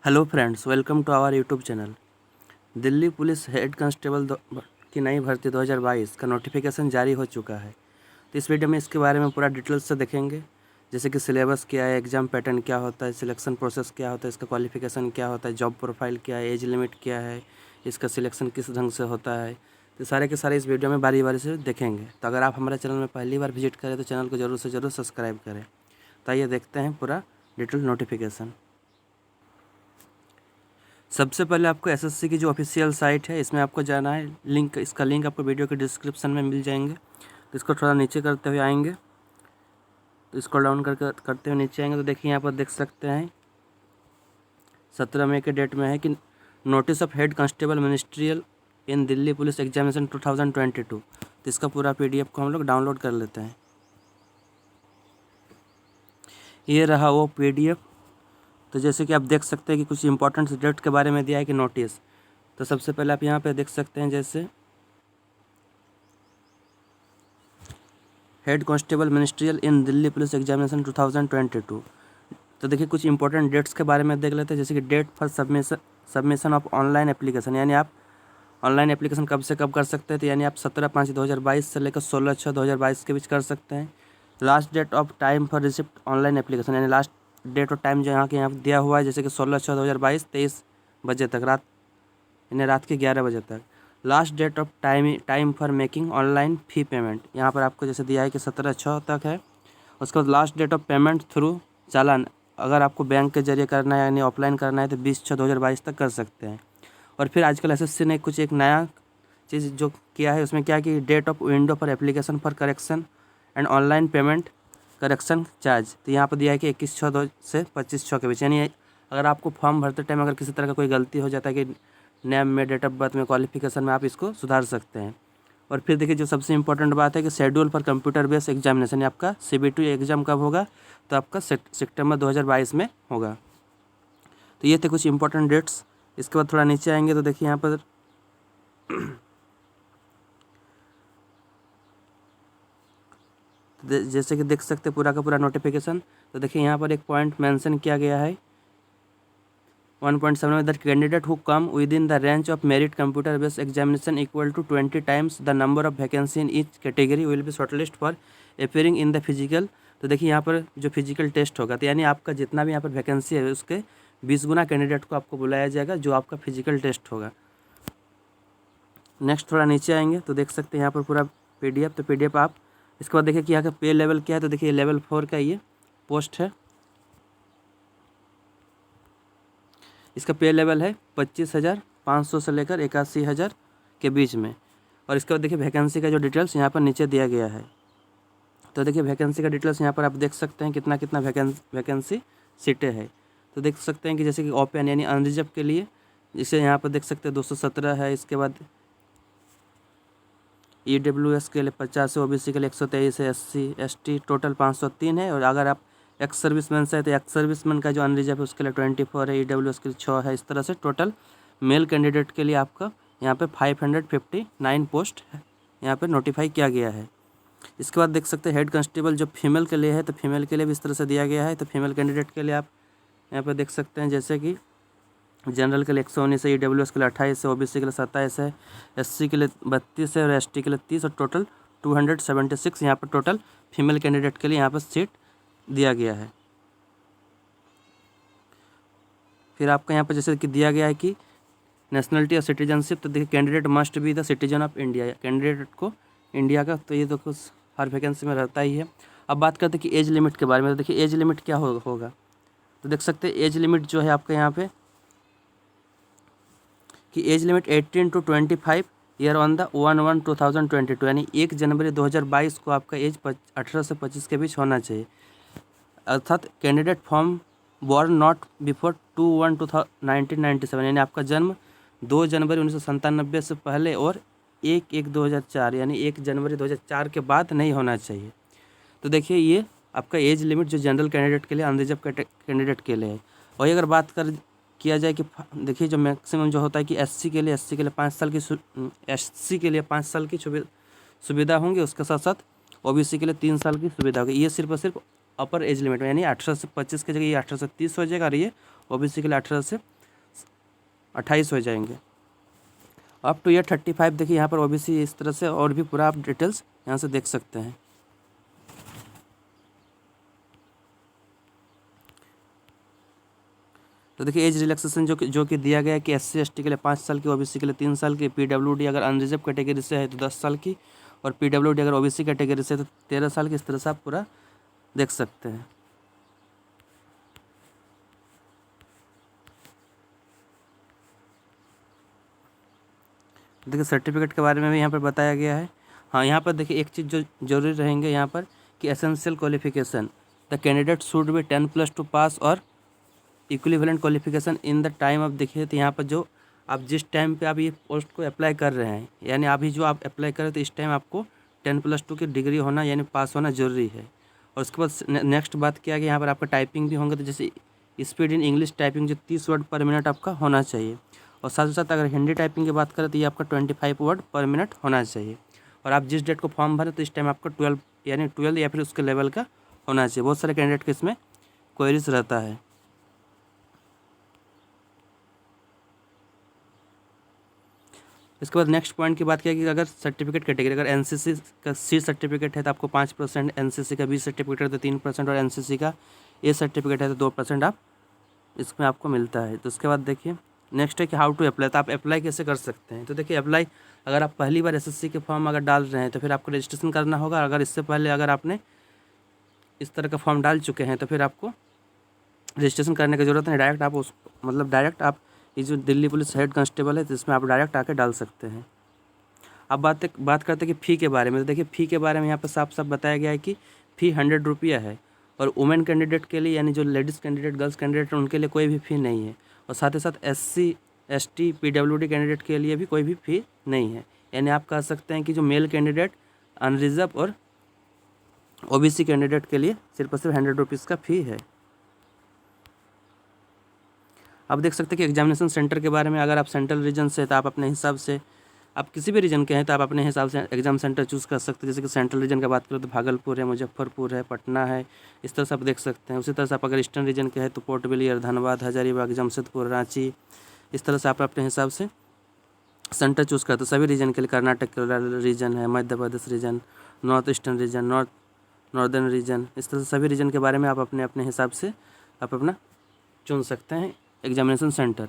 Hello friends, welcome to our YouTube channel. Delhi police head constable की नई भर्ती 2022 का नोटिफिकेशन जारी हो चुका है। तो इस वीडियो में इसके बारे में पूरा डिटेल्स से देखेंगे, जैसे कि सिलेबस क्या है, एग्ज़ाम पैटर्न क्या होता है, सिलेक्शन प्रोसेस क्या होता है, इसका क्वालिफिकेशन क्या होता है, जॉब प्रोफाइल क्या है, एज लिमिट क्या है, इसका सिलेक्शन किस ढंग से होता है। तो सारे के सारे इस वीडियो में बारी बारी से देखेंगे। तो अगर आप हमारे चैनल में पहली बार विजिट करें तो चैनल को ज़रूर से ज़रूर सब्सक्राइब करें। तो आइए देखते हैं पूरा डिटेल नोटिफिकेशन। सबसे पहले आपको एसएससी की जो ऑफिशियल साइट है इसमें आपको जाना है। इसका लिंक आपको वीडियो के डिस्क्रिप्शन में मिल जाएंगे। तो इसको थोड़ा नीचे करते हुए आएंगे, तो इसको डाउन करते हुए नीचे आएंगे तो देखिए यहाँ पर देख सकते हैं 17 मई के डेट में है कि notice of head constable ministerial in Delhi police examination 2022। तो इसका पूरा PDF को हम लोग डाउनलोड कर लेते हैं। ये रहा वो PDF। तो जैसे कि आप देख सकते हैं कि कुछ इंपॉर्टेंट डेट के बारे में दिया है कि नोटिस। तो सबसे पहले आप यहाँ पे देख सकते हैं जैसे हेड कांस्टेबल मिनिस्ट्रियल इन दिल्ली पुलिस एग्जामिनेशन 2022। तो देखिए कुछ इंपॉर्टेंट डेट्स के बारे में देख लेते हैं, जैसे कि date for submission of online application, यानी आप ऑनलाइन एप्लीकेशन कब से कब कर सकते हैं। तो यानी आप 17/5/2022 से लेकर 16/6/2022 के बीच कर सकते हैं। Last date of time for receipt online application, यानी लास्ट डेट और टाइम जो यहाँ दिया हुआ है, जैसे कि 16/6/2022 23 बजे तक, यानी रात के 11 बजे तक। Last date of time for making online fee payment, यहाँ पर आपको जैसे दिया है कि 17/6 तक है। उसके बाद last date of payment through challan, अगर आपको बैंक के जरिए करना है यानी ऑफलाइन करना है तो 20/6/2022 तक कर सकते हैं। और फिर आजकल एसएससी ने कुछ एक नया चीज़ जो किया है, उसमें क्या कि date of window for application for correction and online payment correction charge. तो यहाँ पर दिया है कि 21/6 से 25/6 के बीच, यानी अगर आपको फॉर्म भरते टाइम अगर किसी तरह का कोई गलती हो जाता है कि नेम में, डेट ऑफ बर्थ में, क्वालिफिकेशन में, आप इसको सुधार सकते हैं। और फिर देखिए जो सबसे इंपॉर्टेंट बात है कि schedule for computer based examination, आपका CBT एग्ज़ाम कब होगा, तो आपका सितंबर 2022 में होगा। तो ये थे कुछ इंपॉर्टेंट डेट्स। इसके बाद थोड़ा नीचे आएंगे तो देखिए यहाँ पर जैसे कि देख सकते हैं पूरा का पूरा नोटिफिकेशन। तो देखिए यहाँ पर एक पॉइंट मेंशन किया गया है 1.7 में, that candidate who come within the range of merit computer based examination equal to 20 times the number of vacancy in each category will be shortlist for appearing in the physical. तो देखिए यहाँ पर जो physical test होगा, तो यानी आपका जितना भी यहाँ पर वैकेंसी है उसके 20 गुना कैंडिडेट को आपको बुलाया जाएगा जो आपका फिजिकल टेस्ट होगा। नेक्स्ट थोड़ा नीचे आएंगे तो देख सकते हैं यहाँ पर पूरा PDF। तो PDF आप इसके बाद देखिए कि यहाँ का पे लेवल क्या है। तो देखिए लेवल 4 का ये पोस्ट है, इसका पे लेवल है 25,500 से लेकर 81,000 के बीच में। और इसके बाद देखिए वैकेंसी का जो डिटेल्स यहाँ पर नीचे दिया गया है। तो देखिए वैकेंसी का डिटेल्स यहाँ पर आप देख सकते हैं कितना कितना वैकेंसी सीटें हैं। तो देख सकते हैं कि जैसे कि ओपन यानी अनरिजर्व के लिए, जिसे यहाँ पर देख सकते हैं 217 है। इसके बाद EWS के लिए 50 है, OBC के लिए 123 है, SC ST टोटल 503 है। और अगर आप एक्स सर्विसमैन से है तो एक्स सर्विसमैन का जो अनरिजर्व है उसके लिए 24 है, EWS के लिए 6 है। इस तरह से टोटल मेल कैंडिडेट के लिए आपका यहाँ पे 559 पोस्ट है यहाँ पे नोटिफाई किया गया है। इसके बाद देख सकते हैं हेड कांस्टेबल जो फीमेल के लिए है, तो फीमेल के लिए भी इस तरह से दिया गया है। तो फीमेल कैंडिडेट के लिए आप यहाँ पर देख सकते हैं जैसे कि जनरल के लिए 119 है, EWS के लिए 28 है, OBC के लिए 27 है, SC के लिए 32 है और ST के लिए 30 और टोटल 276 यहाँ पर टोटल फीमेल कैंडिडेट के लिए यहाँ पर सीट दिया गया है। फिर आपका यहाँ पर जैसे कि दिया गया है कि नेशनलिटी और सिटीजनशिप। तो देखिए candidate must be the citizen of India, candidate को इंडिया का, तो ये तो कुछ हर वैकेंसी में रहता ही है। अब बात करते हैं कि एज लिमिट के बारे में। तो देखिए एज लिमिट क्या होगा, तो देख सकते हैं एज लिमिट जो है आपका यहाँ पे कि age limit 18 to 25 year on the 1/1/2022, यानी 1 जनवरी 2022 को आपका एज 18 से 25 के बीच होना चाहिए। अर्थात candidate form born not before 2/1/1997, यानी आपका जन्म 2 जनवरी 1997 से पहले और 1/1/2004 यानी 1 जनवरी 2004 के बाद नहीं होना चाहिए। तो देखिए ये आपका एज लिमिट जो जनरल कैंडिडेट के लिए, अनरिजर्व कैंडिडेट के लिए है। और अगर बात किया जाए कि देखिए जो मैक्सिमम जो होता है कि SC के लिए 5 साल की SC के लिए 5 साल की सुविधा होंगी, उसके साथ साथ OBC के लिए 3 साल की सुविधा होगी। ये सिर्फ और सिर्फ अपर एज लिमिट में, यानी 18 से 25 की जगह ये 18 से 30 हो जाएगा और ये OBC के लिए 18 से 28 हो जाएंगे। अप टू ईयर 35 देखिए यहाँ पर ओबीसी इस तरह से, और भी पूरा आप डिटेल्स यहाँ से देख सकते हैं। तो देखिए एज रिलैक्सेशन जो कि दिया गया है कि SC ST के लिए 5 साल की, ओबीसी के लिए 3 साल की, PWD अगर अनरिजर्व कैटेगरी से है तो 10 साल की, और PWD अगर ओबीसी कैटेगरी से है तो 13 साल की। इस तरह से आप पूरा देख सकते हैं। देखिए सर्टिफिकेट के बारे में भी यहाँ पर बताया गया है। हाँ, यहाँ पर देखिए एक चीज़ जो जरूरी रहेंगे यहाँ पर कि essential qualification, the candidate should be 10+2 पास और equivalent qualification in the time. अब देखिए तो यहाँ पर जो आप जिस टाइम पे आप ये पोस्ट को अप्लाई कर रहे हैं, यानी अभी जो आप अप्लाई कर रहे हैं तो इस टाइम आपको 10+2 की डिग्री होना यानी पास होना जरूरी है। और उसके बाद नेक्स्ट बात क्या है कि यहाँ पर आपका टाइपिंग भी होंगे, तो जैसे स्पीड इन इंग्लिश टाइपिंग जो 30 वर्ड पर मिनट आपका होना चाहिए। और साथ ही साथ अगर हिंदी टाइपिंग की बात करें तो ये आपका 25 वर्ड पर मिनट होना चाहिए। और आप जिस डेट को फॉर्म भरें तो इस टाइम आपका 12 यानी 12 या फिर उसके लेवल का होना चाहिए। बहुत सारे कैंडिडेट के इसमें क्वेरीज रहता है। इसके बाद नेक्स्ट पॉइंट की बात किया कि अगर सर्टिफिकेट कैटेगरी, अगर एनसीसी का सी सर्टिफिकेट है तो आपको 5%, एनसीसी का बी सर्टिफिकेट है तो 3%, और एनसीसी का ए सर्टिफिकेट है तो 2% आप इसमें आपको मिलता है। तो उसके बाद देखिए नेक्स्ट है कि हाउ टू अप्लाई, तो आप अप्लाई कैसे कर सकते हैं। तो देखिए अप्लाई, अगर आप पहली बार एसएससी के फॉर्म अगर डाल रहे हैं तो फिर आपको रजिस्ट्रेशन करना होगा। अगर इससे पहले अगर आपने इस तरह का फॉर्म डाल चुके हैं तो फिर आपको रजिस्ट्रेशन करने की ज़रूरत नहीं, डायरेक्ट आप उस डायरेक्ट आप ये जो दिल्ली पुलिस हेड कांस्टेबल है तो इसमें आप डायरेक्ट आके डाल सकते हैं। अब बात करते हैं कि फ़ी के बारे में। तो देखिए फ़ी के बारे में यहाँ पर साफ साफ बताया गया है कि फ़ी 100 रुपया है, और वुमेन कैंडिडेट के लिए यानी जो लेडीज़ कैंडिडेट, गर्ल्स कैंडिडेट हैं उनके लिए कोई भी फ़ी नहीं है। और साथ ही साथ SC ST PWD कैंडिडेट के लिए भी कोई भी फ़ी नहीं है। यानी आप कह सकते हैं कि जो मेल कैंडिडेट, अनरिजर्व और OBC कैंडिडेट के लिए सिर्फ और सिर्फ 100 रुपीज़ का फ़ी है। आप देख सकते हैं कि एग्जामिनेशन सेंटर के बारे में, अगर आप सेंट्रल रीजन से तो आप अपने हिसाब से, आप किसी भी रीजन के हैं तो आप अपने हिसाब से एग्ज़ाम सेंटर चूज़ कर सकते हैं। जैसे कि सेंट्रल रीजन की बात करें तो भागलपुर है, मुजफ्फरपुर है, पटना है, इस तरह से आप देख सकते हैं। उसी तरह से आप अगर ईस्टर्न रीजन के हैं तो पोर्ट ब्लेयर, धनबाद, हजारीबाग, जमशेदपुर, रांची, इस तरह से आप अपने हिसाब से सेंटर चूज़ करते हैं। सभी रीजन के लिए कर्नाटक रीजन है, Madhya Pradesh region, north eastern region, northern region, इस तरह से सभी रीजन के बारे में आप अपने अपने हिसाब से आप अपना चुन सकते हैं एग्जामिनेशन सेंटर।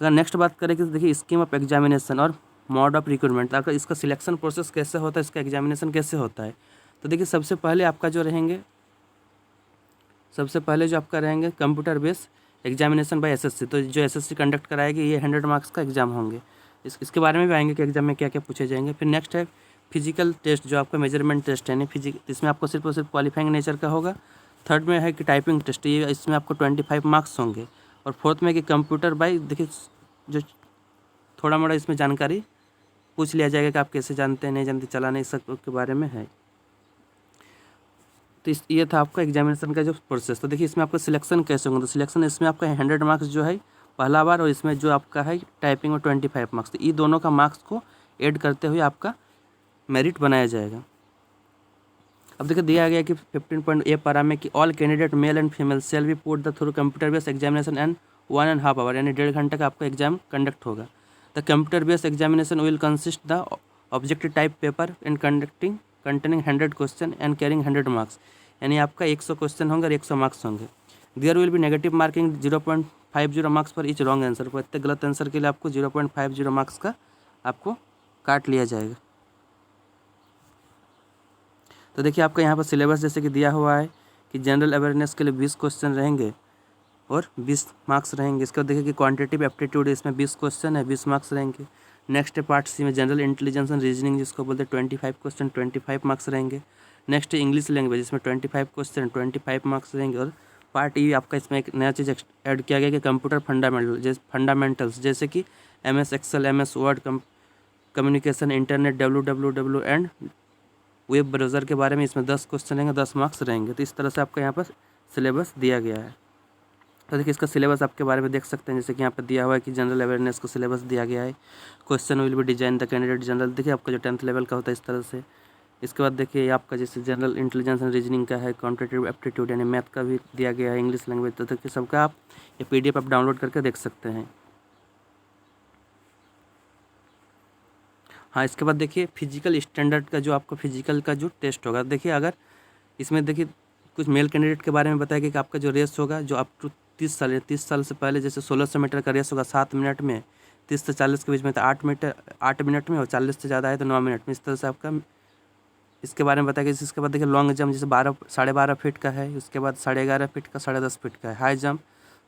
अगर नेक्स्ट बात करें कि देखिए स्कीम ऑफ एग्जामिनेशन और मोड ऑफ रिक्रूटमेंट, अगर इसका सिलेक्शन प्रोसेस कैसे होता है, इसका एग्जामिनेशन कैसे होता है। तो देखिए सबसे पहले आपका जो रहेंगे, सबसे पहले जो आपका रहेंगे computer based examination by SSC। तो जो SSC कंडक्ट कराएगी ये 100 मार्क्स का एग्जाम होंगे। इसके बारे में भी आएंगे कि एग्जाम में क्या क्या पूछे जाएंगे। फिर नेक्स्ट है फिजिकल टेस्ट, जो आपका मेजरमेंट टेस्ट है, यानी इसमें आपको सिर्फ और सिर्फ क्वालिफाइंग नेचर का होगा। थर्ड में है कि टाइपिंग टेस्ट, ये इसमें आपको 25 मार्क्स होंगे। और फोर्थ में कि कंप्यूटर बाय, देखिए जो थोड़ा मोड़ा इसमें जानकारी पूछ लिया जाएगा कि आप कैसे जानते हैं, नहीं जानते, चलाने इस सब के बारे में है। तो ये था आपका एग्जामिनेशन का जो प्रोसेस। तो देखिए इसमें आपका सिलेक्शन कैसे होगा। तो सिलेक्शन इसमें आपका 100 मार्क्स जो है पहला बार, और इसमें जो आपका है टाइपिंग और 25 मार्क्स, तो ये दोनों का मार्क्स को ऐड करते हुए आपका मेरिट बनाया जाएगा। अब देखिए दिया गया कि 15.A पारा में कि all candidate male and female shall be put the through computer based examination and 1.5 hour, यानी 1.5 घंटे का आपका एग्जाम कंडक्ट होगा। The computer based examination will consist the objective type paper in containing 100 question and carrying 100 marks, यानी आपका 100 question होंगे और 100 marks होंगे। There will be negative marking 0.50 marks per each wrong answer, प्रत्येक गलत आंसर के लिए आपको 0.50 मार्क्स का आपको काट लिया जाएगा। तो देखिए आपका यहाँ पर सिलेबस जैसे कि दिया हुआ है कि जनरल अवेयरनेस के लिए 20 क्वेश्चन रहेंगे और 20 मार्क्स रहेंगे। इसके बाद देखिए कि क्वांटिटेटिव एप्टीट्यूड, इसमें 20 क्वेश्चन है, 20 मार्क्स रहेंगे। नेक्स्ट है पार्ट सी में जनरल इंटेलिजेंस एंड रीजनिंग, जिसको बोलते हैं 25 क्वेश्चन, 25 मार्क्स रहेंगे। नेक्स्ट है इंग्लिश लैंग्वेज, इसमें 25 क्वेश्चन, 25 मार्क्स रहेंगे। और पार्ट ई आपका इसमें एक नया चीज़ ऐड किया गया कि कंप्यूटर फंडामेंटल्स, जैसे कि MS excel, MS word, communication, internet, WWW and web browser के बारे में इसमें 10 क्वेश्चन रहेंगे, 10 मार्क्स रहेंगे। तो इस तरह से आपका यहाँ पर सिलेबस दिया गया है। तो देखिए इसका सिलेबस आपके बारे में देख सकते हैं, जैसे कि यहाँ पर दिया हुआ है कि जनरल अवेयरनेस को सिलेबस दिया गया है। Question will be design the candidate general, देखिए आपका जो 10th लेवल का होता है इस तरह से। इसके बाद देखिए आपका जैसे जनरल इंटेलिजेंस एंड रीजनिंग का है, क्वांटिटेटिव एप्टीट्यूड यानी मैथ का भी दिया गया है, इंग्लिश लैंग्वेज। तो देखिए सबका आप ये PDF आप डाउनलोड करके देख सकते हैं। हाँ, इसके बाद देखिए फिजिकल स्टैंडर्ड का जो आपका फिजिकल का जो टेस्ट होगा, देखिए अगर इसमें देखिए कुछ मेल कैंडिडेट के बारे में बताया गया कि आपका जो रेस होगा जो अप टू 30 साल से पहले जैसे 1600 मीटर का रेस होगा 7 मिनट में, 30 से 40 के बीच में तो 8 मिनट में, और 40 से ज़्यादा है तो 9 मिनट में। इस तरह से आपका इसके बारे में बताया गया। इसके बाद देखिए लॉन्ग जंप जैसे 12.5 फीट का है, उसके बाद 11.5 फीट का, 10.5 फीट का है। हाई जंप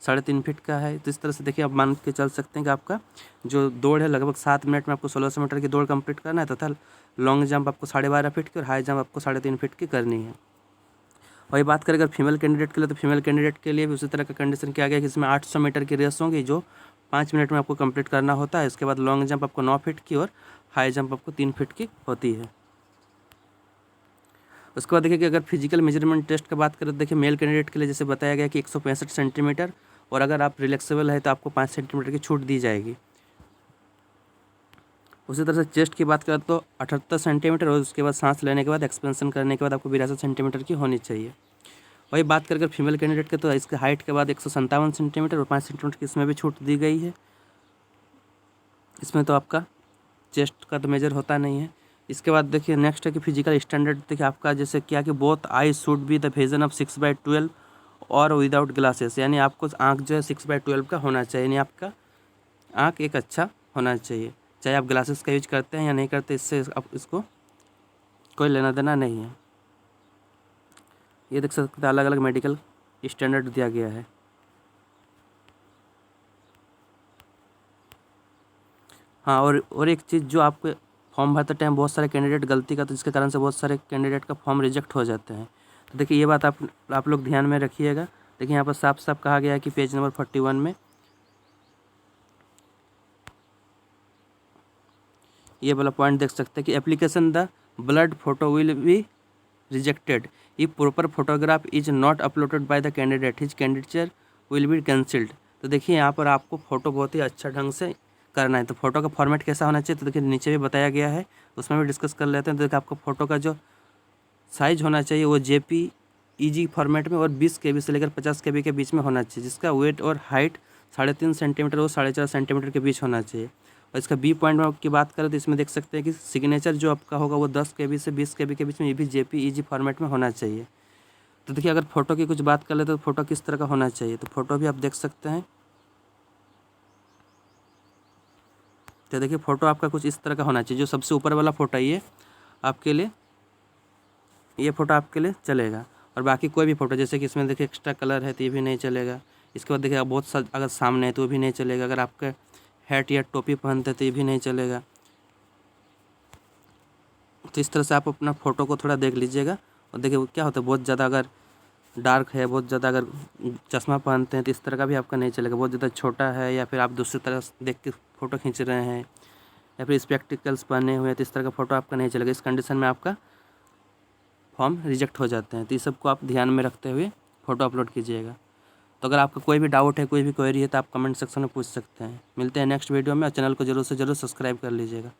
3.5 फीट का है। तो इस तरह से देखिए आप मान के चल सकते हैं कि आपका जो दौड़ है लगभग 7 मिनट में आपको 1600 मीटर की दौड़ कंप्लीट करना है, तथा लॉन्ग जंप आपको 12.5 फीट की और हाई जंप आपको 3.5 फीट की करनी है। वही बात करें अगर फीमेल कैंडिडेट के लिए, तो फीमेल कैंडिडेट के लिए भी उसी तरह का कंडीशन किया गया कि इसमें 800 मीटर की रेस होगी जो 5 मिनट में आपको कंप्लीट करना होता है। इसके बाद लॉन्ग जंप आपको 9 फीट की और हाई जंप आपको 3 फीट की होती है। उसके बाद देखिए कि अगर फिजिकल मेजरमेंट टेस्ट की बात करें तो देखिए मेल कैंडिडेट के लिए जैसे बताया गया कि 165 सेंटीमीटर, और अगर आप रिलैक्सेबल है तो आपको 5 सेंटीमीटर की छूट दी जाएगी। उसी तरह से चेस्ट की बात करें तो 78 सेंटीमीटर, और उसके बाद सांस लेने के बाद एक्सपेंशन करने के बाद आपको 82 सेंटीमीटर की होनी चाहिए। वही बात करें फीमेल कैंडिडेट के, तो इसके हाइट के बाद 157 सेंटीमीटर और 5 सेंटीमीटर की इसमें भी छूट दी गई है। इसमें तो आपका चेस्ट का तो मेजर होता नहीं है। इसके बाद देखिए नेक्स्ट है कि फिजिकल स्टैंडर्ड देखिए आपका जैसे क्या कि both I should be the vision of 6/12 और विदाउट ग्लासेस, यानी आपको आँख जो है 6/12 का होना चाहिए, यानी आपका आँख एक अच्छा होना चाहिए, चाहे आप ग्लासेस का यूज करते हैं या नहीं करते, इससे आप इसको कोई लेना देना नहीं है। ये देख सकते हैं अलग अलग मेडिकल स्टैंडर्ड दिया गया है। हाँ, और एक चीज़ जो आपके फॉर्म भरते टाइम बहुत सारे कैंडिडेट गलती का, तो जिसके कारण से बहुत सारे कैंडिडेट का फॉर्म रिजेक्ट हो जाते हैं। तो देखिए ये बात आप लोग ध्यान में रखिएगा। देखिए यहाँ पर साफ साफ कहा गया है कि पेज नंबर 41 में ये वाला पॉइंट देख सकते हैं कि application the blood photo will be rejected if proper photograph is not uploaded by the candidate, his candidature will be cancelled. तो देखिए यहाँ पर आपको फ़ोटो बहुत ही अच्छा ढंग से करना है। तो फोटो का फॉर्मेट कैसा होना चाहिए, तो देखिए नीचे भी बताया गया है, उसमें भी डिस्कस कर लेते हैं। तो देखिए आपको फ़ोटो का जो साइज़ होना चाहिए वो JPEG फॉर्मेट में और 20 KB से लेकर 50 KB के बीच में होना चाहिए, जिसका वेट और हाइट 3.5 सेंटीमीटर और 4.5 सेंटीमीटर के बीच होना चाहिए। और इसका बी पॉइंट में की बात करें तो इसमें देख सकते हैं कि सिग्नेचर जो आपका होगा वो 10 KB से 20 KB के बीच में, ये भी JPEG फॉर्मेट में होना चाहिए। तो देखिए अगर फ़ोटो की कुछ बात कर ले तो फ़ोटो किस तरह का होना चाहिए, तो फ़ोटो भी आप देख सकते हैं। तो देखिए फ़ोटो आपका कुछ इस तरह का होना चाहिए। जो सबसे ऊपर वाला फ़ोटो है ये आपके लिए, ये फ़ोटो आपके लिए चलेगा, और बाकी कोई भी फ़ोटो जैसे कि इसमें देखिए एक्स्ट्रा कलर है तो ये भी नहीं चलेगा। इसके बाद देखिए बहुत सा अगर सामने है तो वो भी नहीं चलेगा। अगर आपका हैट या टोपी पहनते तो ये भी नहीं चलेगा। तो इस तरह से आप अपना फ़ोटो को थोड़ा देख लीजिएगा। और देखिए क्या होता है, बहुत ज़्यादा अगर डार्क है, बहुत ज़्यादा अगर चश्मा पहनते हैं तो इस तरह का भी आपका नहीं चलेगा। बहुत ज़्यादा छोटा है या फिर आप दूसरी तरफ देख के फ़ोटो खींच रहे हैं या फिर स्पेक्टिकल्स पहने हुए हैं तो इस तरह का फ़ोटो आपका नहीं चलेगा। इस कंडीशन में आपका फॉर्म रिजेक्ट हो जाते हैं। तो इस सबको आप ध्यान में रखते हुए फ़ोटो अपलोड कीजिएगा। तो अगर आपका कोई भी डाउट है, कोई भी क्वेरी है तो आप कमेंट सेक्शन में पूछ सकते हैं। मिलते हैं नेक्स्ट वीडियो में, और चैनल को जरूर से जरूर सब्सक्राइब कर लीजिएगा।